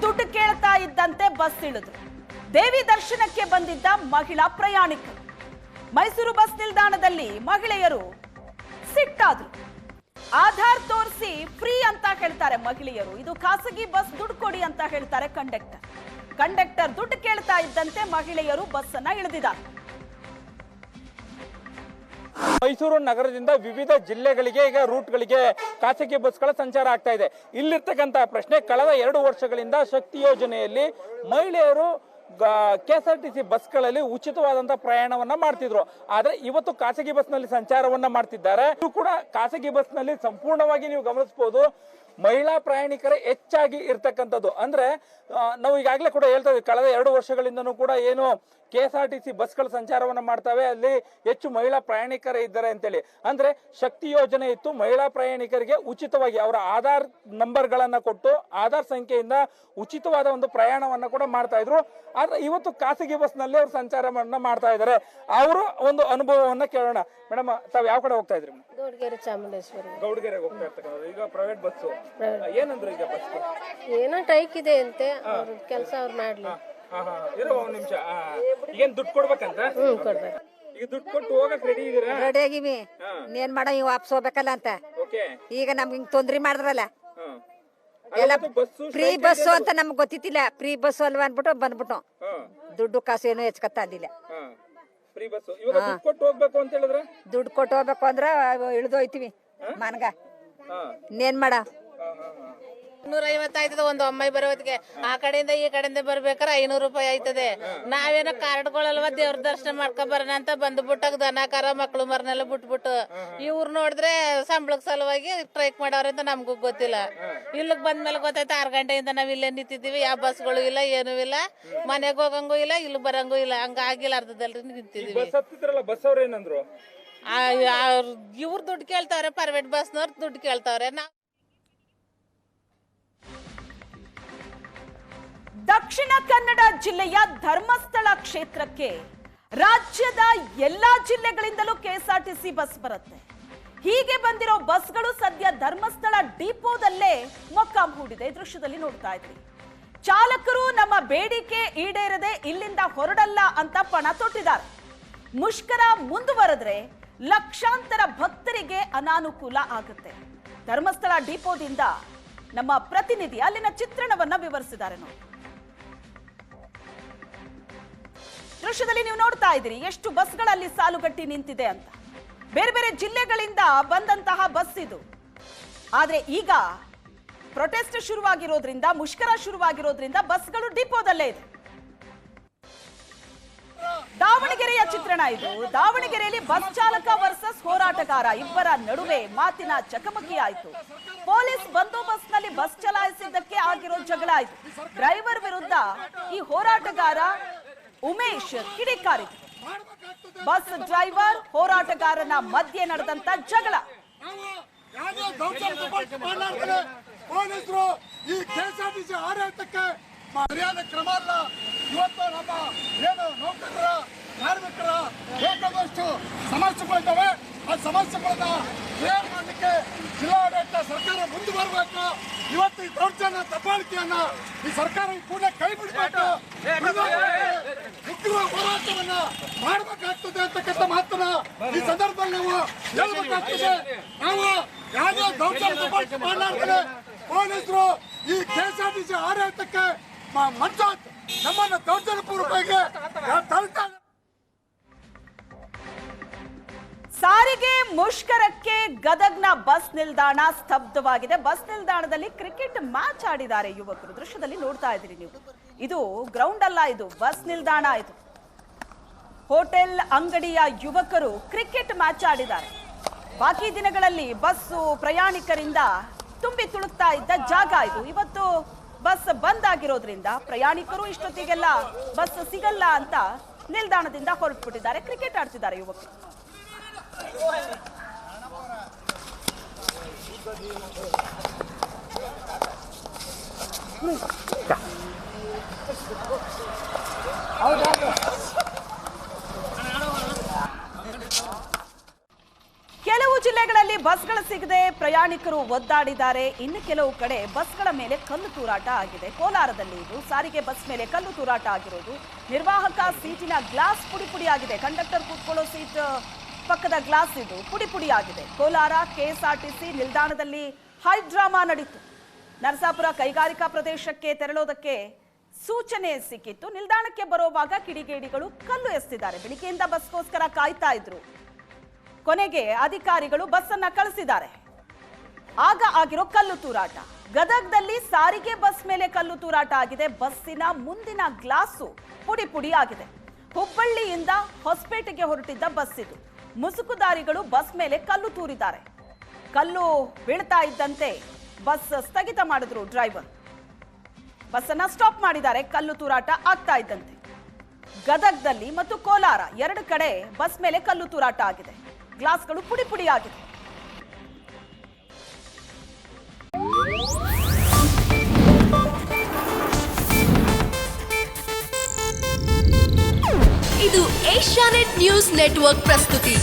ದುಡ್ಡು ಕೇಳ್ತಾ ಇದ್ದಂತೆ ಬಸ್ ಇಳಿದ್ರು. ದೇವಿ ದರ್ಶನಕ್ಕೆ ಬಂದಿದ್ದ ಮಹಿಳಾ ಪ್ರಯಾಣಿಕರು ಮೈಸೂರು ಬಸ್ ನಿಲ್ದಾಣದಲ್ಲಿ ಮಹಿಳೆಯರು ಸಿಟ್ಟಾದ್ರು. ಆಧಾರ್ ತೋರಿಸಿ ಫ್ರೀ ಅಂತ ಹೇಳ್ತಾರೆ ಮಹಿಳೆಯರು. ಇದು ಖಾಸಗಿ ಬಸ್, ದುಡ್ಡು ಕೊಡಿ ಅಂತ ಹೇಳ್ತಾರೆ ಕಂಡಕ್ಟರ್ ದುಡ್ಡು ಕೇಳ್ತಾ ಇದ್ದಂತೆ ಮಹಿಳೆಯರು ಬಸ್ ಅನ್ನ ಇಳಿದಿದ್ದಾರೆ. ಮೈಸೂರು ನಗರದಿಂದ ವಿವಿಧ ಜಿಲ್ಲೆಗಳಿಗೆ ಈಗ ರೂಟ್ಗಳಿಗೆ ಖಾಸಗಿ ಬಸ್ಗಳ ಸಂಚಾರ ಆಗ್ತಾ ಇದೆ. ಇಲ್ಲಿರ್ತಕ್ಕಂತಹ ಪ್ರಶ್ನೆ, ಕಳೆದ 2 ವರ್ಷಗಳಿಂದ ಶಕ್ತಿ ಯೋಜನೆಯಲ್ಲಿ ಮಹಿಳೆಯರು KSRTC ಬಸ್ಗಳಲ್ಲಿ ಉಚಿತವಾದಂತಹ ಪ್ರಯಾಣವನ್ನ ಮಾಡ್ತಿದ್ರು. ಆದ್ರೆ ಇವತ್ತು ಖಾಸಗಿ ಬಸ್ನಲ್ಲಿ ಸಂಚಾರವನ್ನ ಮಾಡ್ತಿದ್ದಾರೆ. ಇದು ಕೂಡ ಖಾಸಗಿ ಬಸ್ನಲ್ಲಿ ಸಂಪೂರ್ಣವಾಗಿ ನೀವು ಗಮನಿಸಬಹುದು ಮಹಿಳಾ ಪ್ರಯಾಣಿಕರೇ ಹೆಚ್ಚಾಗಿ ಇರ್ತಕ್ಕಂಥದ್ದು. ಅಂದ್ರೆ ನಾವು ಈಗಾಗಲೇ ಕೂಡ ಹೇಳ್ತಾ ಇದ್ದೀವಿ, ಕಳೆದ 2 ವರ್ಷಗಳಿಂದನೂ ಕೂಡ ಏನು KSRTC ಬಸ್ಗಳ ಸಂಚಾರವನ್ನ ಮಾಡ್ತವೆ, ಅಲ್ಲಿ ಹೆಚ್ಚು ಮಹಿಳಾ ಪ್ರಯಾಣಿಕರೇ ಇದ್ದಾರೆ ಅಂತೇಳಿ. ಅಂದ್ರೆ ಶಕ್ತಿ ಯೋಜನೆ ಇತ್ತು, ಮಹಿಳಾ ಪ್ರಯಾಣಿಕರಿಗೆ ಉಚಿತವಾಗಿ ಅವರ ಆಧಾರ್ ನಂಬರ್ ಗಳನ್ನ ಕೊಟ್ಟು ಆಧಾರ್ ಸಂಖ್ಯೆಯಿಂದ ಉಚಿತವಾದ ಒಂದು ಪ್ರಯಾಣವನ್ನ ಕೂಡ ಮಾಡ್ತಾ ಇದ್ರು. ಆದ್ರೆ ಇವತ್ತು ಖಾಸಗಿ ಬಸ್ ನಲ್ಲಿ ಅವರು ಸಂಚಾರವನ್ನ ಮಾಡ್ತಾ ಇದ್ದಾರೆ. ಅವರು ಒಂದು ಅನುಭವವನ್ನ ಕೇಳೋಣ. ಮೇಡಮ್, ತಾವ್ ಯಾವ ಕಡೆ ಹೋಗ್ತಾ ಇದ್ರಿ? ಗೌಡಗೆರೆ, ಚಾಮುಂಡೇಶ್ವರಿ. ಗೌಡಗೆರೆಗೆ ಹೋಗ್ತಾ ಇರ್ತಕ್ಕಂಥದ್ದು. ಈಗ ಪ್ರೈವೇಟ್ ಬಸ್ ಏನಂದ್ರೆ ಈಗ ಬಸ್ ಏನೋ ಟ್ರೈಕ್ ಇದೆ ಅಂತೆ, ಅವ್ರ ಕೆಲಸ ಅವ್ರು ಮಾಡ್ಲಿ. ಇರೋ ಒಂದ್ ನಿಮಿಷ. ಈಗೇನ್ ದುಡ್ಡು ಕೊಡ್ಬೇಕಂತ? ಕೊಡ್ಬೇಕು. ಈಗ ದುಡ್ಡು ಕೊಟ್ಟು ಹೋಗಕ್ ರೆಡಿ ಇದೀರಾ? ರೆಡಿ ಆಗಿವಿ. ಏನ್ ಮಾಡ ಇವ್ ವಾಪಸ್ ಹೋಗ್ಬೇಕಲ್ಲ ಅಂತ. ಈಗ ನಮ್ಗೆ ಹಿಂಗ್ ತೊಂದ್ರೆ ಮಾಡಿದ್ರಲ್ಲ, ಎಲ್ಲ ಫ್ರೀ ಬಸ್ ಅಂತ ನಮ್ಗೆ ಗೊತ್ತಿತ್ತಿಲ್ಲ. ಫ್ರೀ ಬಸ್ ಅಲ್ವಾ ಅನ್ಬಿಟ್ಟು ಬಂದ್ಬಿಟ್ಟು ದುಡ್ಡು ಕಾಸು ಏನು ಹೆಚ್ಚಕತ್ತ ಅಂದಿಲ್ಲ. ದುಡ್ಡು ಕೊಟ್ಟು ಹೋಗ್ಬೇಕು ಅಂದ್ರ ಇಳ್ದೋಯ್ತಿವಿ ಮನ್ಗ. ಇನ್ನೇನ್ ಮಾಡ? 250 ಆಯ್ತದ ಒಂದು ಅಮ್ಮಾಯಿ ಬರೋದಕ್ಕೆ. ಆ ಕಡೆಯಿಂದ ಈ ಕಡೆಯಿಂದ ಬರ್ಬೇಕಾರೆ 500 ರೂಪಾಯಿ ಆಯ್ತದೆ. ನಾವೇನೋ ಕಾರ್ಡ್ಗಳಲ್ವ ದೇವ್ರ ದರ್ಶನ ಮಾಡ್ಕೊಂಡ್ ಬರೋಣ ಅಂತ ಬಂದ್ಬಿಟ್ಟಾಗ ದನ ಕರ ಮಕ್ಳು ಮರನೆಲ್ಲ ಬಿಟ್ಬಿಟ್ಟು ಇವ್ರು ನೋಡಿದ್ರೆ ಸಂಬಳಕ್ ಸಲುವಾಗಿ ಸ್ಟ್ರೈಕ್ ಮಾಡವ್ರೆ ಅಂತ ನಮ್ಗೂ ಗೊತ್ತಿಲ್ಲ. ಇಲ್ಲಿಗೆ ಬಂದ್ಮೇಲೆ ಗೊತ್ತಾಯ್ತು. 6 ಗಂಟೆಯಿಂದ ನಾವ್ ಇಲ್ಲೇ ನಿಂತಿದ್ದೀವಿ. ಯಾವ ಬಸ್ಗಳು ಇಲ್ಲ, ಏನೂ ಇಲ್ಲ. ಮನೆಗೆ ಹೋಗಂಗೂ ಇಲ್ಲ, ಇಲ್ಲಿ ಬರಂಗೂ ಇಲ್ಲ. ಹಂಗಾಗಿಲ್ಲ, ಅರ್ಧದಲ್ಲಿ ನಿಂತಿದೀವಿ. ಇವ್ರು ದುಡ್ಡು ಕೇಳ್ತಾವ್ರೆ, ಪ್ರೈವೇಟ್ ಬಸ್ನವ್ರು ದುಡ್ಡು ಕೇಳ್ತಾವ್ರೆ. ದಕ್ಷಿಣ ಕನ್ನಡ ಜಿಲ್ಲೆಯ ಧರ್ಮಸ್ಥಳ ಕ್ಷೇತ್ರಕ್ಕೆ ರಾಜ್ಯದ ಎಲ್ಲಾ ಜಿಲ್ಲೆಗಳಿಂದಲೂ KSRTC ಬಸ್ ಬರುತ್ತೆ. ಹೀಗೆ ಬಂದಿರೋ ಬಸ್ಗಳು ಸದ್ಯ ಧರ್ಮಸ್ಥಳ ಡಿಪೋದಲ್ಲೇ ಮೊಕ್ಕಾಂ ಹೂಡಿದೆ. ದೃಶ್ಯದಲ್ಲಿ ನೋಡ್ತಾ ಇದ್ರಿ. ಚಾಲಕರು ನಮ್ಮ ಬೇಡಿಕೆ ಈಡೇರದೆ ಇಲ್ಲಿಂದ ಹೊರಡಲ್ಲ ಅಂತ ಪಣ ತೊಟ್ಟಿದ್ದಾರೆ. ಮುಷ್ಕರ ಮುಂದುವರೆದ್ರೆ ಲಕ್ಷಾಂತರ ಭಕ್ತರಿಗೆ ಅನಾನುಕೂಲ ಆಗುತ್ತೆ. ಧರ್ಮಸ್ಥಳ ಡಿಪೋದಿಂದ ನಮ್ಮ ಪ್ರತಿನಿಧಿ ಅಲ್ಲಿನ ಚಿತ್ರಣವನ್ನ ವಿವರಿಸಿದ್ದಾರೆ ನೋಡಿ. ದೃಶ್ಯದಲ್ಲಿ ನೀವು ನೋಡ್ತಾ ಇದ್ದೀರಿ ಎಷ್ಟು ಬಸ್ಗಳಲ್ಲಿ ಸಾಲುಗಟ್ಟಿ ನಿಂತಿದೆ ಅಂತ. ಬೇರೆ ಬೇರೆ ಜಿಲ್ಲೆಗಳಿಂದ ಬಂದಂತಹ ಬಸ್ ಇದು. ಆದ್ರೆ ಈಗ ಪ್ರೊಟೆಸ್ಟ್ ಶುರುವಾಗಿರೋದ್ರಿಂದ, ಮುಷ್ಕರ ಶುರುವಾಗಿರೋದ್ರಿಂದ ಬಸ್ಗಳು ಡಿಪೋದಲ್ಲೇ ಇದೆ. ದಾವಣಗೆರೆಯ ಚಿತ್ರಣ ಇದು. ದಾವಣಗೆರೆಯಲ್ಲಿ ಬಸ್ ಚಾಲಕ ವರ್ಸಸ್ ಹೋರಾಟಗಾರ ಇಬ್ಬರ ನಡುವೆ ಮಾತಿನ ಚಕಮಕಿ ಆಯಿತು. ಪೊಲೀಸ್ ಬಂದೋಬಸ್ತ್ನಲ್ಲಿ ಬಸ್ ಚಲಾಯಿಸಿದ್ದಕ್ಕೆ ಆಗಿರೋ ಜಗಳ ಆಯಿತು. ಡ್ರೈವರ್ ವಿರುದ್ಧ ಈ ಹೋರಾಟಗಾರ ಉಮೇಶ್ ಕಿಡಿಕಾರಿದ್ರು. ಬಸ್ ಡ್ರೈವರ್ ಹೋರಾಟಗಾರನ ಮಧ್ಯೆ ನಡೆದಂತ ಜಗಳ. ಪೊಲೀಸರು ಈ KSRTC ಆಡಳಿತಕ್ಕೆ ಮರ್ಯಾದೆ ಕ್ರಮ ಅಲ್ಲ. ಇವತ್ತು ನಮ್ಮ ಏನು ನೌಕರರ, ಕಾರ್ಮಿಕರ ಬೇಕಾದಷ್ಟು ಸಮಸ್ಯೆಗಳಿದ್ದಾವೆ. ಆ ಸಮಸ್ಯೆಗಳನ್ನ ಕ್ಲಿಯರ್ ಮಾಡಲಿಕ್ಕೆ ಜಿಲ್ಲಾಡಳಿತ ಸರ್ಕಾರ ಮುಂದೆ ಬರಬೇಕು. ಇವತ್ತು ಈ ದೌರ್ಜನ್ಯ ದಬ್ಬಾಳಿಕೆಯನ್ನ ಈ ಸರ್ಕಾರ ಕೂಡ ಕೈ ಬಿಡಬೇಕು. ಉಗ್ರ ಹೋರಾಟವನ್ನ ಮಾಡಬೇಕಾಗ್ತದೆ ಅಂತಕ್ಕಂಥ ಮಾತನ್ನ ಈ ಸಂದರ್ಭದಲ್ಲಿ ನಾವು ಹೇಳಬೇಕಾಗ್ತದೆ. ನಾವು ಯಾವುದೇ ದೌರ್ಜನ್ಯ ದಬ್ಬಾಳಿಕೆ ಮಾಡಲಾರ್ದೆ ಪೊಲೀಸರು ಈ KSRTC ಆಡಳಿತಕ್ಕೆ ಮಂಜಾತ್ ನಮ್ಮನ್ನು ದೌರ್ಜನ್ಯ ಪೂರ್ವಕವಾಗಿ ತಳ್ತಾರೆ. ಸಾರಿಗೆ ಮುಷ್ಕರಕ್ಕೆ ಗದಗ್ನ ಬಸ್ ನಿಲ್ದಾಣ ಸ್ತಬ್ಧವಾಗಿದೆ. ಬಸ್ ನಿಲ್ದಾಣದಲ್ಲಿ ಕ್ರಿಕೆಟ್ ಮ್ಯಾಚ್ ಆಡಿದ್ದಾರೆ ಯುವಕರು. ದೃಶ್ಯದಲ್ಲಿ ನೋಡ್ತಾ ಇದ್ದೀರಿ ನೀವು. ಇದು ಗ್ರೌಂಡ್ ಅಲ್ಲ, ಇದು ಬಸ್ ನಿಲ್ದಾಣ. ಇದು ಹೋಟೆಲ್ ಅಂಗಡಿಯ ಯುವಕರು ಕ್ರಿಕೆಟ್ ಮ್ಯಾಚ್ ಆಡಿದ್ದಾರೆ. ಬಾಕಿ ದಿನಗಳಲ್ಲಿ ಬಸ್ಸು ಪ್ರಯಾಣಿಕರಿಂದ ತುಂಬಿ ತುಳುಕ್ತಾ ಇದ್ದ ಜಾಗ ಇದು. ಇವತ್ತು ಬಸ್ ಬಂದ್ ಆಗಿರೋದ್ರಿಂದ ಪ್ರಯಾಣಿಕರು ಇಷ್ಟೊತ್ತಿಗೆಲ್ಲ ಬಸ್ ಸಿಗಲ್ಲ ಅಂತ ನಿಲ್ದಾಣದಿಂದ ಹೊರಟುಬಿಟ್ಟಿದ್ದಾರೆ. ಕ್ರಿಕೆಟ್ ಆಡ್ತಿದ್ದಾರೆ ಯುವಕರು. ಕೆಲವು ಜಿಲ್ಲೆಗಳಲ್ಲಿ ಬಸ್ಗಳ ಸಿಗದೆ ಪ್ರಯಾಣಿಕರು ಒದ್ದಾಡಿದ್ದಾರೆ. ಇನ್ನು ಕೆಲವು ಕಡೆ ಬಸ್ಗಳ ಮೇಲೆ ಕಲ್ಲು ತೂರಾಟ ಆಗಿದೆ. ಕೋಲಾರದಲ್ಲಿ ಇದು ಸಾರಿಗೆ ಬಸ್ ಮೇಲೆ ಕಲ್ಲು ತೂರಾಟ ಆಗಿರೋದು. ನಿರ್ವಾಹಕ ಸೀಟಿನ ಗ್ಲಾಸ್ ಪುಡಿ ಪುಡಿ ಆಗಿದೆ. ಕಂಡಕ್ಟರ್ ಕೂತ್ಕೊಳ್ಳೋ ಸೀಟ್ ಪಕ್ಕದ ಗ್ಲಾಸ್ ಇದು ಪುಡಿ ಪುಡಿ ಆಗಿದೆ. ಕೋಲಾರ ಕೆಎಸ್ಆರ್ಟಿಸಿ ನಿಲ್ದಾಣದಲ್ಲಿ ಹೈ ಡ್ರಾಮಾ ನಡೀತು. ನರಸಾಪುರ ಕೈಗಾರಿಕಾ ಪ್ರದೇಶಕ್ಕೆ ತೆರಳೋದಕ್ಕೆ ಸೂಚನೆ ಸಿಕ್ಕಿತ್ತು. ನಿಲ್ದಾಣಕ್ಕೆ ಬರುವಾಗ ಕಿಡಿಗೇಡಿಗಳು ಕಲ್ಲು ಎಸೆದಿದ್ದಾರೆ. ಬೆಳಿಗ್ಗೆಯಿಂದ ಬಸ್ಗೋಸ್ಕರ ಕಾಯ್ತಾ ಇದ್ರು. ಕೊನೆಗೆ ಅಧಿಕಾರಿಗಳು ಬಸ್ ಅನ್ನ ಕಳಿಸಿದ್ದಾರೆ. ಆಗ ಆಗಿರೋ ಕಲ್ಲು ತೂರಾಟ. ಗದಗದಲ್ಲಿ ಸಾರಿಗೆ ಬಸ್ ಮೇಲೆ ಕಲ್ಲು ತೂರಾಟ ಆಗಿದೆ. ಬಸ್ಸಿನ ಮುಂದಿನ ಗ್ಲಾಸು ಪುಡಿ ಪುಡಿ ಆಗಿದೆ. ಹುಬ್ಬಳ್ಳಿಯಿಂದ ಹೊಸಪೇಟೆಗೆ ಹೊರಟಿದ್ದ ಬಸ್ ಇದು. ಮುಸುಕುದಾರಿಗಳು ಬಸ್ ಮೇಲೆ ಕಲ್ಲು ತೂರಿದ್ದಾರೆ. ಕಲ್ಲು ಬೀಳ್ತಾ ಇದ್ದಂತೆ ಬಸ್ ಸ್ಥಗಿತ ಮಾಡಿದ್ರು ಡ್ರೈವರ್. ಬಸ್ ಅನ್ನ ಸ್ಟಾಪ್ ಮಾಡಿದ್ದಾರೆ ಕಲ್ಲು ತೂರಾಟ ಆಗ್ತಾ ಇದ್ದಂತೆ. ಗದಗದಲ್ಲಿ ಮತ್ತು ಕೋಲಾರ ಎರಡು ಕಡೆ ಬಸ್ ಮೇಲೆ ಕಲ್ಲು ತೂರಾಟ ಆಗಿದೆ. ಗ್ಲಾಸ್ಗಳು ಪುಡಿ ಪುಡಿ ಆಗಿದೆ. ಇದು ಏಷ್ಯಾನೆಟ್ ನ್ಯೂಸ್ ನೆಟ್ವರ್ಕ್ ಪ್ರಸ್ತುತಿ.